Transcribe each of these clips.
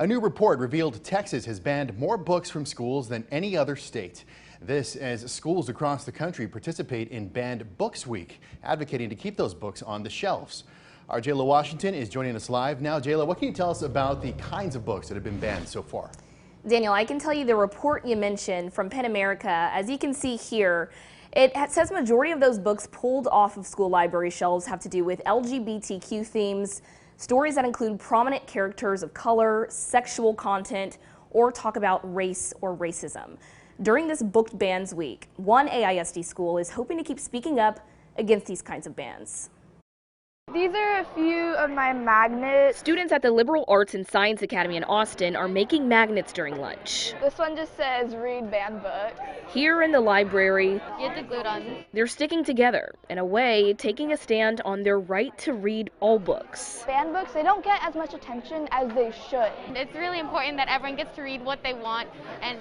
A new report revealed Texas has banned more books from schools than any other state. This as schools across the country participate in Banned Books Week, advocating to keep those books on the shelves. Our Jayla Washington is joining us live now. Jayla, what can you tell us about the kinds of books that have been banned so far? Daniel, I can tell you the report you mentioned from PEN America, as you can see here, it says majority of those books pulled off of school library shelves have to do with LGBTQ themes, stories that include prominent characters of color, sexual content, or talk about race or racism. During this Book Bans Week, one AISD school is hoping to keep speaking up against these kinds of bans. These are a few of my magnets. Students at the Liberal Arts and Science Academy in Austin are making magnets during lunch. This one just says read banned book. Here in the library, You have to glue it on. they're sticking together, in a way, taking a stand on their right to read all books. Banned books, they don't get as much attention as they should. It's really important that everyone gets to read what they want and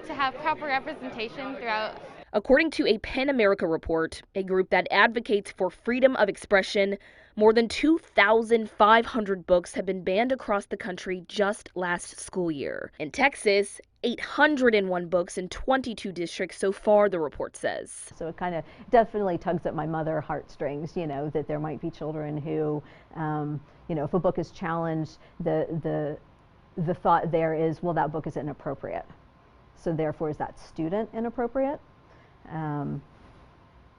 to have proper representation throughout. According to a PEN America report, a group that advocates for freedom of expression, more than 2,500 books have been banned across the country just last school year. In Texas, 801 books in 22 districts so far, the report says. So it kind of definitely tugs at my mother heartstrings, that there might be children who, if a book is challenged, the thought there is, well, that book is inappropriate. So therefore, is that student inappropriate? And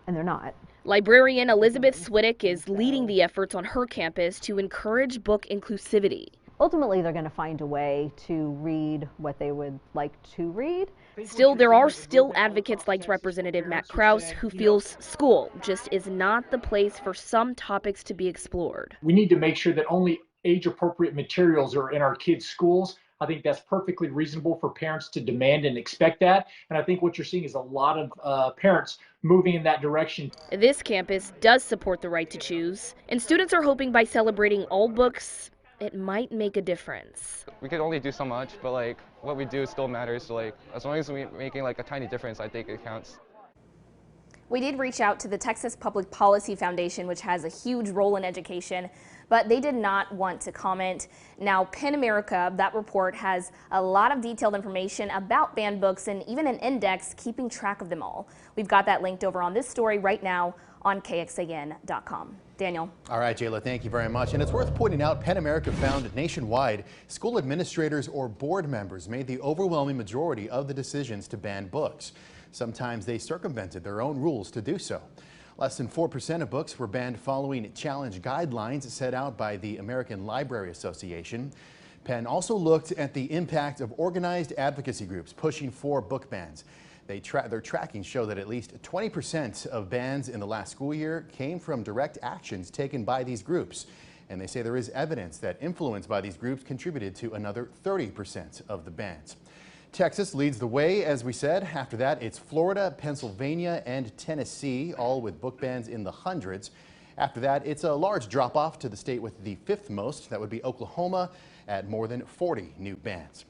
they're not. Librarian Elizabeth Swiddick is leading the efforts on her campus to encourage book inclusivity. Ultimately, they're going to find a way to read what they would like to read. Still, there are still advocates like Representative Matt Krause who feels school just is not the place for some topics to be explored. We need to make sure that only age-appropriate materials are in our kids' schools. I think that's perfectly reasonable for parents to demand and expect that. And I think what you're seeing is a lot of parents moving in that direction. This campus does support the right to choose, and students are hoping by celebrating all books, it might make a difference. We could only do so much, but what we do still matters. So as long as we're making a tiny difference, I think it counts. We did reach out to the Texas Public Policy Foundation, which has a huge role in education, but they did not want to comment. Now, PEN America, that report has a lot of detailed information about banned books and even an index keeping track of them all. We've got that linked over on this story right now on KXAN.com. Daniel. All right, Jayla, thank you very much. And it's worth pointing out, PEN America found nationwide, school administrators or board members made the overwhelming majority of the decisions to ban books. Sometimes they circumvented their own rules to do so. Less than 4% of books were banned following challenge guidelines set out by the American Library Association. PEN also looked at the impact of organized advocacy groups pushing for book bans. Their tracking show that at least 20% of bans in the last school year came from direct actions taken by these groups. And they say there is evidence that influence by these groups contributed to another 30% of the bans. Texas leads the way, as we said. After that, it's Florida, Pennsylvania, and Tennessee, all with book bans in the hundreds. After that, it's a large drop-off to the state with the fifth most. That would be Oklahoma at more than 40 new bans.